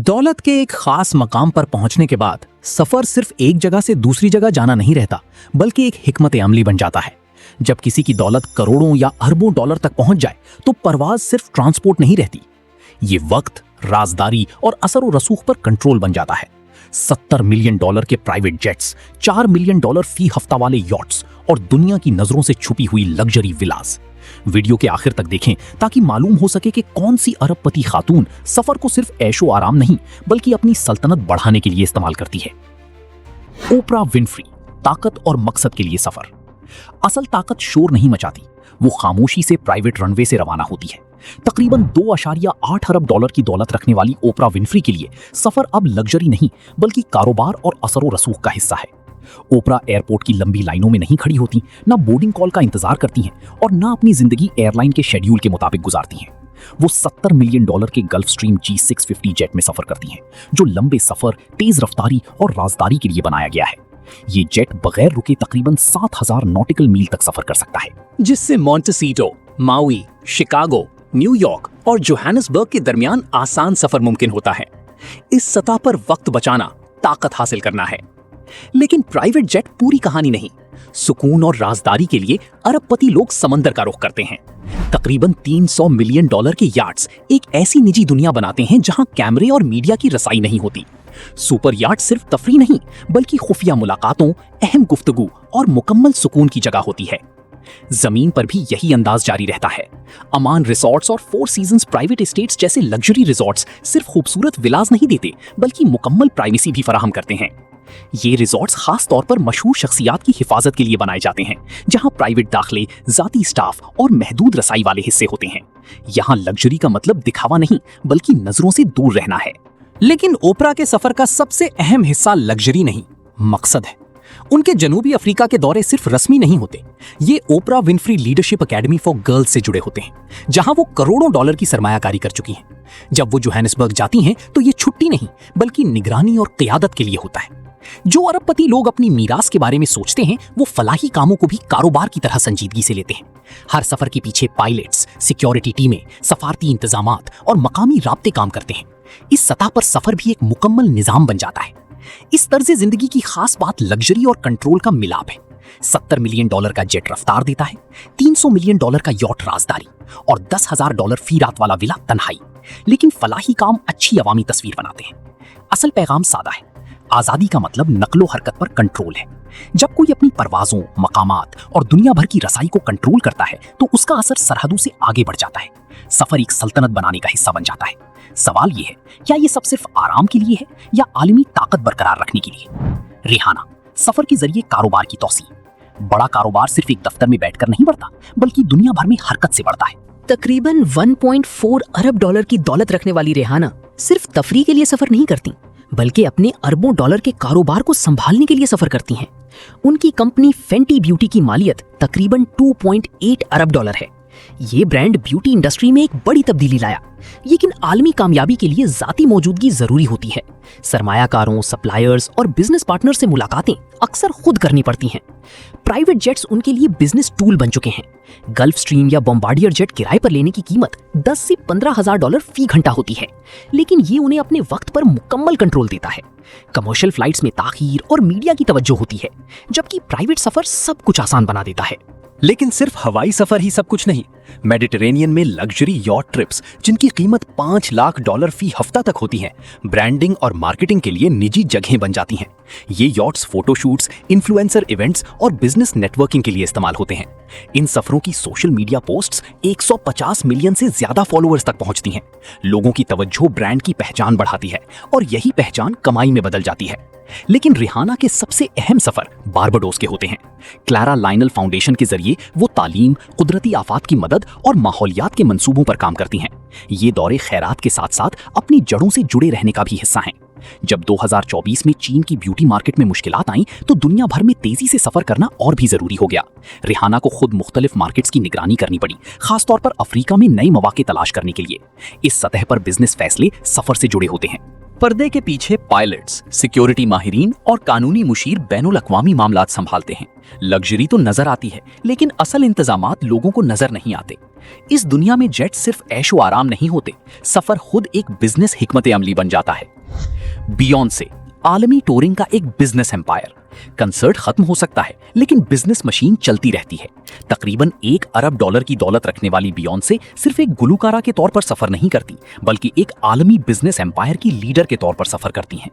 दौलत के एक खास मकाम पर पहुंचने के बाद सफर सिर्फ एक जगह से दूसरी जगह जाना नहीं रहता, बल्कि एक हिकमत अमली बन जाता है। जब किसी की दौलत करोड़ों या अरबों डॉलर तक पहुंच जाए तो परवाज सिर्फ ट्रांसपोर्ट नहीं रहती, ये वक्त, राजदारी और असर व रसूख पर कंट्रोल बन जाता है। 70 मिलियन डॉलर के प्राइवेट जेट्स, 4 मिलियन डॉलर फी हफ्ता वाले यॉट्स और दुनिया की नजरों से छुपी हुई लग्जरी विलास। वीडियो के आखिर तक देखें ताकि मालूम हो सके कि कौन सी अरबपति खातून सफर को सिर्फ ऐशो आराम नहीं बल्कि अपनी सल्तनत बढ़ाने के लिए इस्तेमाल करती है। ओपरा विनफ्री, ताकत और मकसद के लिए सफर। असल ताकत शोर नहीं मचाती, वो खामोशी से प्राइवेट रनवे से रवाना होती है। तकरीबन 2.8 अरब डॉलर की दौलत रखने वाली ओपरा विनफ्री के लिए सफर अब लग्जरी नहीं बल्कि कारोबार और असर व रसूख का हिस्सा है। ओपरा एयरपोर्ट की लंबी लाइनों में नहीं खड़ी होती, ना बोर्डिंग कॉल का इंतजार करती हैं और ना अपनी जिंदगी एयरलाइन के शेड्यूल के मुताबिक गुजारती हैं। वो 70 मिलियन डॉलर के गल्फ स्ट्रीम G650 जेट में सफर करती हैं, जो लंबे सफर, तेज रफ्तारी और राजदारी के लिए बनाया गया है। ये जेट बगैर रुके तकरीबन 7000 नॉटिकल मील तक सफर कर सकता है, जिससे मॉन्टेसीटो, माउई, शिकागो, न्यूयॉर्क और जोहानिसबर्ग के दरमियान आसान सफर मुमकिन होता है। इस सतह पर वक्त बचाना ताकत हासिल करना है। लेकिन प्राइवेट जेट पूरी कहानी नहीं। सुकून और राजदारी के लिए अरबपति लोग समंदर का रुख करते हैं। तकरीबन 300 मिलियन डॉलर के याट्स एक ऐसी निजी दुनिया बनाते हैं जहां कैमरे और मीडिया की रसाई नहीं होती। सुपर याट सिर्फ तफरी नहीं बल्कि खुफिया मुलाकातों, अहम गुफ्तगू और मुकम्मल सुकून की जगह होती है। जमीन पर भी यही अंदाज जारी रहता है। अमान रिसॉर्ट्स और 4 सीजन्स प्राइवेट एस्टेट्स जैसे लग्जरी रिसॉर्ट्स सिर्फ खूबसूरत विलास नहीं देते बल्कि मुकम्मल प्राइवेसी भी फराहम करते हैं। ये रिसॉर्ट्स खास तौर पर मशहूर शख्सियात की हिफाजत के लिए बनाए जाते हैं, जहां प्राइवेट दाखले, जाती स्टाफ और महदूद रसाई वाले हिस्से होते हैं। यहाँ लग्जरी का मतलब दिखावा नहीं बल्कि नजरों से दूर रहना है। लेकिन ओपरा के सफर का सबसे अहम हिस्सा लग्जरी नहीं, मकसद है। उनके जनूबी अफ्रीका के दौरे सिर्फ रस्मी नहीं होते, ये ओपरा Winfrey leadership academy for girls से जुड़े होते हैं, जहां वो करोड़ों डॉलर की सरमायाकारी कर चुकी हैं। जब वो जोहानिसबर्ग जाती हैं तो ये छुट्टी नहीं बल्कि निगरानी और क़ियादत के लिए होता है। जो अरबपति लोग अपनी मीरास के बारे में सोचते हैं वो फलाही कामों को भी कारोबार की तरह संजीदगी से लेते हैं। हर सफर के पीछे पायलट्स, सिक्योरिटी टीमें, सफारती इंतजामात और मकामी राब्ते काम करते हैं। इस सतह पर सफर भी एक मुकम्मल निजाम बन जाता है। इस तर्ज जिंदगी की खास बात लग्जरी और कंट्रोल का मिलाप है। 70 मिलियन डॉलर का जेट रफ्तार देता है, 300 मिलियन डॉलर का यॉट राजदारी और 10,000 डॉलर फी रात वाला विला तन्हाई। लेकिन फलाही काम अच्छी अवामी तस्वीर बनाते हैं। असल पैगाम सादा है, आजादी का मतलब नकलो हरकत पर कंट्रोल है। जब कोई अपनी परवाजों, मकामात और दुनिया भर की रसाई को कंट्रोल करता है तो उसका असर सरहदों से आगे बढ़ जाता है। सफर एक सल्तनत बनाने का हिस्सा बन जाता है। सवाल ये है, क्या ये सब सिर्फ आराम के लिए है या आलमी ताकत बरकरार रखने के लिए? रिहाना, सफर के जरिए कारोबार की तौसी। बड़ा कारोबार सिर्फ एक दफ्तर में बैठकर नहीं बढ़ता बल्कि दुनिया भर में हरकत से बढ़ता है। तकरीबन 1.4 अरब डॉलर की दौलत रखने वाली रिहाना सिर्फ तफरी के लिए सफर नहीं करती बल्कि अपने अरबों डॉलर के कारोबार को संभालने के लिए सफर करती हैं। उनकी कंपनी फेंटी ब्यूटी की मालियत तकरीबन 2.8 अरब डॉलर है। ये ब्रांड ब्यूटी इंडस्ट्री में एक बड़ी तब्दीली लाया, लेकिन आलमी कामयाबी के लिए जाती मौजूदगी जरूरी होती है। सरमायाकारों, सप्लायर्स और बिजनेस पार्टनर से मुलाकातें अक्सर खुद करनी पड़ती हैं। प्राइवेट जेट्स उनके लिए बिजनेस टूल बन चुके हैं। गल्फ स्ट्रीम या बॉम्बार्डियर जेट किराए पर लेने की कीमत 10 से 15,000 डॉलर फी घंटा होती है, लेकिन ये उन्हें अपने वक्त पर मुकम्मल कंट्रोल देता है। कमर्शियल फ्लाइट्स में ताखीर और मीडिया की तवज्जो होती है, जबकि प्राइवेट सफर सब कुछ आसान बना देता है। लेकिन सिर्फ हवाई सफर ही सब कुछ नहीं। मेडिटेरेनियन में लग्जरी यॉट ट्रिप्स जिनकी कीमत 5 लाख डॉलर फी हफ्ता तक होती हैं, ब्रांडिंग और मार्केटिंग के लिए निजी जगहें बन जाती हैं। ये यॉट्स फोटोशूट्स, इन्फ्लुएंसर इवेंट्स और बिजनेस नेटवर्किंग के लिए इस्तेमाल होते हैं। इन सफरों की सोशल मीडिया पोस्ट्स 150 मिलियन से ज्यादा फॉलोअर्स तक पहुंचती हैं। लोगों की तवज्जो ब्रांड की पहचान बढ़ाती है और यही पहचान कमाई में बदल जाती है। लेकिन रिहाना के सबसे अहम सफर बारबाडोस के होते हैं। क्लारा लाइनल फाउंडेशन के जरिए वो तालीम, कुदरती आफात की मदद और माहौलियात के मंसूबों पर काम करती हैं। ये दौरे खैरात के साथ साथ अपनी जड़ों से जुड़े रहने का भी हिस्सा हैं। जब 2024 में चीन की ब्यूटी मार्केट में मुश्किलात आईं तो दुनिया भर में तेजी से सफर करना और भी जरूरी हो गया। रिहाना को खुद मुख्तलिफ मार्केट्स की निगरानी करनी पड़ी, खासतौर पर अफ्रीका में नए मौके तलाश करने के लिए। इस सतह पर बिजनेस फैसले सफर से जुड़े होते हैं। पर्दे के पीछे पायलट्स, सिक्योरिटी माहिरीन और कानूनी मुशीर बैनुल अक़वामी मामलात संभालते हैं। लग्जरी तो नजर आती है, लेकिन असल इंतजामात लोगों को नजर नहीं आते। इस दुनिया में जेट सिर्फ ऐशो आराम नहीं होते, सफर खुद एक बिजनेस हिकमत अमली बन जाता है। बियॉन्से, आलमी टूरिंग का एक बिजनेस एम्पायर। कंसर्ट खत्म हो सकता है, लेकिन बिजनेस मशीन चलती रहती है। तकरीबन $1 अरब की दौलत रखने वाली बियॉन्से सिर्फ एक गुलकारा के तौर पर सफर नहीं करती, बल्कि एक आलमी बिजनेस एम्पायर की लीडर के तौर पर सफर करती हैं।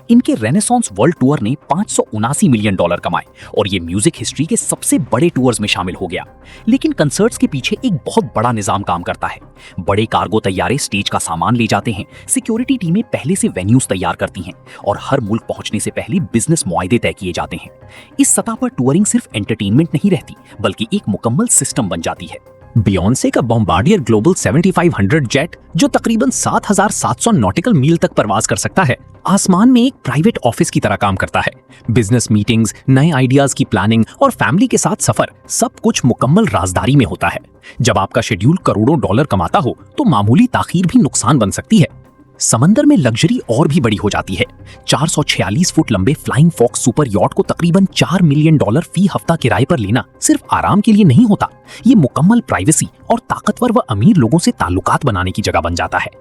इनके रेनेसांस वर्ल्ड टूर ने $579 मिलियन कमाए और ये म्यूजिक हिस्ट्री के सबसे बड़े टूर्स में शामिल हो गया। लेकिन कंसर्ट्स के पीछे एक बहुत बड़ा निजाम काम करता है। बड़े कार्गो तैयारे स्टेज का सामान ले जाते हैं, सिक्योरिटी टीमें पहले से वेन्यूज तैयार करती हैं और हर मुल्क पहुंचने से पहले बिजनेस मुआहदे तय किए जाते हैं। इस सतह पर टूरिंग सिर्फ एंटरटेनमेंट नहीं रहती, बल्कि एक मुकम्मल सिस्टम बन जाती है। बियॉन्से का बॉम्बार्डियर ग्लोबल 7500 जेट, जो तकरीबन 7700 नॉटिकल मील तक परवाज कर सकता है, आसमान में एक प्राइवेट ऑफिस की तरह काम करता है। बिजनेस मीटिंग्स, नए आइडियाज की प्लानिंग और फैमिली के साथ सफर, सब कुछ मुकम्मल राजदारी में होता है। जब आपका शेड्यूल करोड़ों डॉलर कमाता हो, तो मामूली ताखीर भी नुकसान बन सकती है। समंदर में लग्जरी और भी बड़ी हो जाती है। 446 फुट लंबे फ्लाइंग फॉक्स सुपर यॉट को तकरीबन $4 मिलियन फी हफ्ता किराए पर लेना सिर्फ आराम के लिए नहीं होता, ये मुकम्मल प्राइवेसी और ताकतवर व अमीर लोगों से ताल्लुकात बनाने की जगह बन जाता है।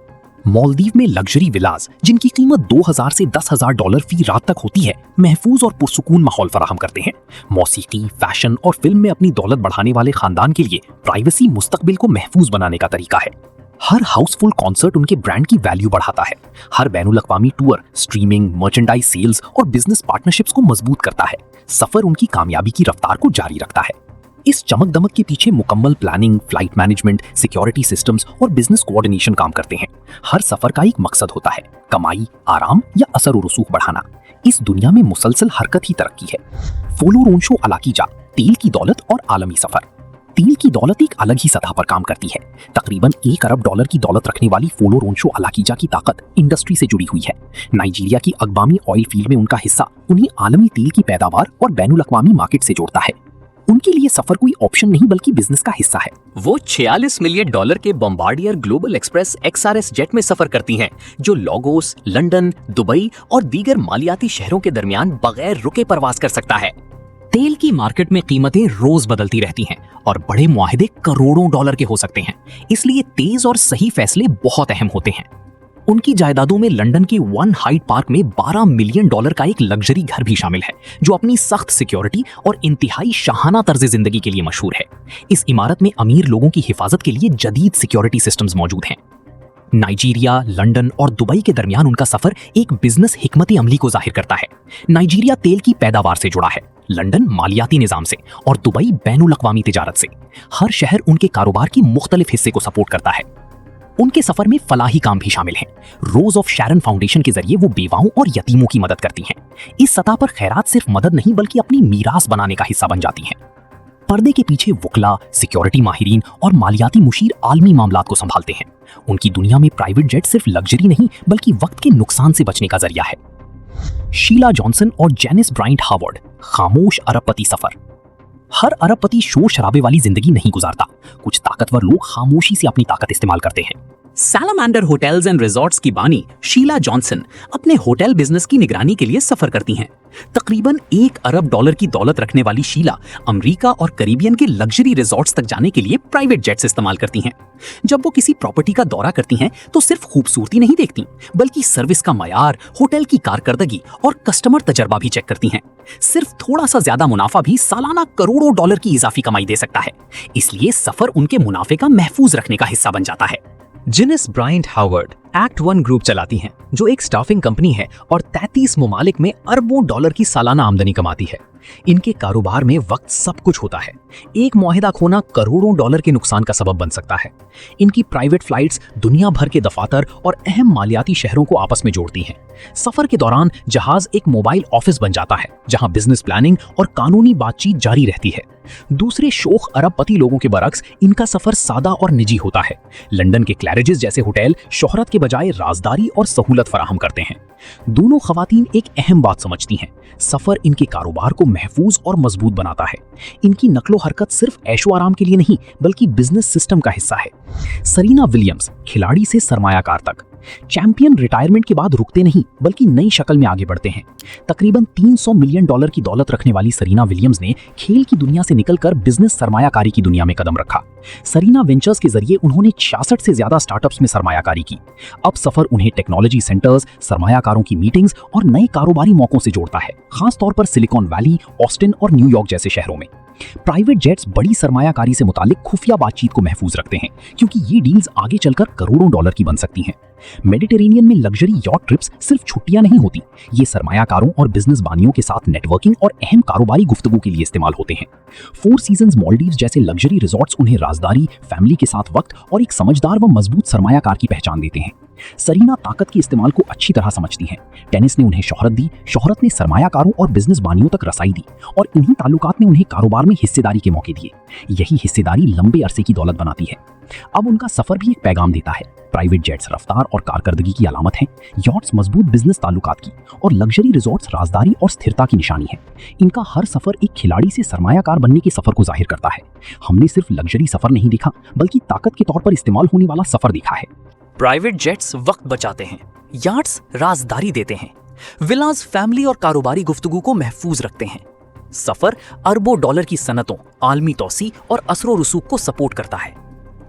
मालदीव में लग्जरी विलास, जिनकी कीमत $2000 से $10,000 फी रात तक होती है, महफूज और पुरसुकून माहौल फराहम करते हैं। मौसीकी, फैशन और फिल्म में अपनी दौलत बढ़ाने वाले खानदान के लिए प्राइवेसी मुस्तकबिल को महफूज बनाने का तरीका है। हर हाउसफुल कॉन्सर्ट उनके ब्रांड की वैल्यू बढ़ाता है। हर बैनुल अक़वामी टूर स्ट्रीमिंग, मर्चेंडाइज सेल्स और बिजनेस पार्टनरशिप्स को मजबूत करता है। सफर उनकी कामयाबी की रफ्तार को जारी रखता है। इस चमक दमक के पीछे मुकम्मल planning, flight management, security systems और बिजनेस कोऑर्डिनेशन काम करते हैं। हर सफर का एक मकसद होता है, कमाई, आराम या असर और रसूख बढ़ाना। इस दुनिया में मुसलसल हरकत ही तरक्की है। फोलो रोंशो अलाकीजा, तेल की दौलत और आलमी सफर। तेल की दौलत एक अलग ही सतह पर काम करती है। तकरीबन $1 अरब की दौलत रखने वाली फोलो रोंशो अलाकीजा की ताकत इंडस्ट्री से जुड़ी हुई है। नाइजीरिया की अगबामी ऑयल फील्ड में उनका हिस्सा उन्हें आलमी तेल की पैदावार और बैनुल अक़वामी मार्केट से जोड़ता है। उनके लिए सफर कोई ऑप्शन नहीं, बल्कि बिजनेस का हिस्सा है। वो $46 मिलियन के Bombardier global express XRS jet में सफर करती हैं, जो लागोस, लंदन, दुबई और दीगर मालियाती शहरों के दरमियान बगैर रुके परवास कर सकता है। तेल की मार्केट में कीमतें रोज बदलती रहती हैं और बड़े मुआहदे करोड़ों डॉलर के हो सकते हैं, इसलिए तेज और सही फैसले बहुत अहम होते हैं। उनकी जायदादों में लंदन के वन हाइड पार्क में $12 मिलियन का एक लग्जरी घर भी शामिल है, जो अपनी सख्त सिक्योरिटी और इंतहाई शाहाना तर्ज जिंदगी के लिए मशहूर है। इस इमारत में अमीर लोगों की हिफाजत के लिए जदीद सिक्योरिटी सिस्टम्स मौजूद हैं। नाइजीरिया, लंदन और दुबई के दरमियान उनका सफर एक बिजनेस हिकमत अमली को जाहिर करता है। नाइजीरिया तेल की पैदावार से जुड़ा है, लंदन मालियाती निजाम से और दुबई बैनुल अक़वामी तिजारत से। हर शहर उनके कारोबार की मुख्तलिफ हिस्से को सपोर्ट करता है। उनके सफर में फलाही काम भी शामिल हैं। रोज ऑफ शैरन फाउंडेशन के जरिए वो बेवाओं और यतीमों की मदद करती हैं। इस सतह पर खैरात सिर्फ मदद नहीं, बल्कि अपनी मीरास बनाने का हिस्सा बन जाती हैं। पर्दे के पीछे वुकला, सिक्योरिटी माहिरीन और मालियाती मुशीर आलमी मामलात को संभालते हैं। उनकी दुनिया में प्राइवेट जेट सिर्फ लग्जरी नहीं, बल्कि वक्त के नुकसान से बचने का जरिया है। शीला जॉनसन और जेनिस ब्राइंट हावर्ड, खामोश अरबपति सफर। हर अरबपति शोर शराबे वाली जिंदगी नहीं गुजारता। कुछ ताकतवर लोग खामोशी से अपनी ताकत इस्तेमाल करते हैं। सैलामेंडर होटल्स एंड रिजॉर्ट्स की बानी शीला जॉनसन अपने होटल बिजनेस की निगरानी के लिए सफर करती हैं। तकरीबन $1 अरब की दौलत रखने वाली शीला अमेरिका और कैरिबियन के लग्जरी रिजॉर्ट्स तक जाने के लिए प्राइवेट जेट्स इस्तेमाल करती हैं। जब वो किसी प्रॉपर्टी का दौरा करती हैं, तो सिर्फ खूबसूरती नहीं देखती, बल्कि सर्विस का मयार, होटल की कारकर्दगी और कस्टमर तजर्बा भी चेक करती हैं। सिर्फ थोड़ा सा ज्यादा मुनाफा भी सालाना करोड़ों डॉलर की इजाफी कमाई दे सकता है, इसलिए सफर उनके मुनाफे का महफूज रखने का हिस्सा बन जाता है। Janice Bryant Howard act 1 group चलाती हैं, जो एक स्टाफिंग कंपनी है और 33 ममालिक में अरबों डॉलर की सालाना आमदनी कमाती है। इनके कारोबार में वक्त सब कुछ होता है। एक मुआहिदा खोना करोड़ों डॉलर के नुकसान का सबब बन सकता है। इनकी प्राइवेट फ्लाइट्स दुनिया भर के दफातर और अहम मालियाती शहरों को आपस में जोड़ती हैं। सफर के दौरान जहाज एक मोबाइल ऑफिस बन जाता है, जहां बिजनेस प्लानिंग और कानूनी बातचीत जारी रहती है। दूसरे शोख अरबपति लोगों के बरक्स इनका सफर सादा और निजी होता है। लंदन के क्लैरिजेस जैसे होटल शोहरत के बजाय राजदारी और सहूलत फराहम करते हैं। दोनों खवातीन एक अहम बात समझती हैं, सफर इनके कारोबार को महफूज और मजबूत बनाता है। इनकी नकलो हरकत सिर्फ ऐशो आराम के लिए नहीं, बल्कि बिजनेस सिस्टम का हिस्सा है। सरीना विलियम्स, खिलाड़ी से सरमायाकार तक, चैंपियन रिटायरमेंट के बाद रुकते नहीं बल्कि नई शक्ल में आगे बढ़ते हैं। तकरीबन $300 मिलियन की दौलत रखने वाली सरीना विलियम्स ने खेल की दुनिया से निकलकर बिजनेस सरमायाकारी की दुनिया में कदम रखा। सरीना वेंचर्स के जरिए उन्होंने 66 से ज्यादा स्टार्टअप्स में सरमायाकारी की। अब सफर उन्हें टेक्नोलॉजी सेंटर्स, सरमायाकारों की मीटिंग्स और नए कारोबारी मौकों से जोड़ता है, खासतौर पर सिलिकॉन वैली, ऑस्टिन और न्यूयॉर्क जैसे शहरों में। प्राइवेट जेट्स बड़ी सरमायाकारी से मुतालिक खुफिया बातचीत को महफूज रखते हैं, क्योंकि ये डील्स आगे चलकर करोड़ों डॉलर की बन सकती हैं। मेडिटेरेनियन में लग्जरी यॉट ट्रिप्स सिर्फ छुट्टियां नहीं होती, ये सरमायाकारों और बिजनेस बानियों के साथ नेटवर्किंग और अहम कारोबारी गुफ्तगू के लिए इस्तेमाल होते हैं। फोर सीजन्स मॉलडीव्स जैसे लग्जरी रिजॉर्ट्स उन्हें राजदारी, फैमिली के साथ वक्त और एक समझदार व मजबूत सरमायाकार की पहचान देते हैं। सरीना ताकत के इस्तेमाल को अच्छी तरह समझती हैं। टेनिस ने उन्हें शोहरत दी, शोहरत ने सरमायाकारों और बिजनेस बानियों तक रसाई दी, और इन्हीं ताल्लुकात ने उन्हें कारोबार में हिस्सेदारी के मौके दिए। यही हिस्सेदारी लंबे अरसे की दौलत बनाती है। अब उनका सफर भी एक पैगाम देता है। प्राइवेट जेट्स रफ्तार और कारकर्दगी की अलामत हैं, यॉट्स मजबूत बिजनेस ताल्लुकात की, और लग्जरी रिजॉर्ट्स राजदारी और स्थिरता की निशानी है। इनका हर सफर एक खिलाड़ी से सरमायाकार बनने के सफर को जाहिर करता है। हमने सिर्फ लग्जरी सफर नहीं देखा, बल्कि ताकत के तौर पर इस्तेमाल होने वाला सफर देखा है। प्राइवेट जेट्स वक्त बचाते हैं, यार्ड्स राजदारी देते हैं, विलास फैमिली और कारोबारी गुफ्तगू को महफूज रखते हैं। सफर अरबों डॉलर की सनतों, आलमी तौसी और असरो रसूख को सपोर्ट करता है।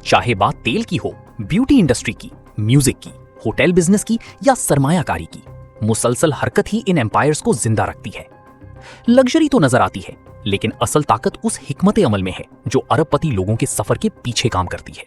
चाहे बात तेल की हो, ब्यूटी इंडस्ट्री की, म्यूजिक की, होटल बिजनेस की या सरमायाकारी की, मुसलसल हरकत ही इन एम्पायर्स को जिंदा रखती है। लग्जरी तो नजर आती है, लेकिन असल ताकत उस हिकमत अमल में है जो अरबपति लोगों के सफर के पीछे काम करती है।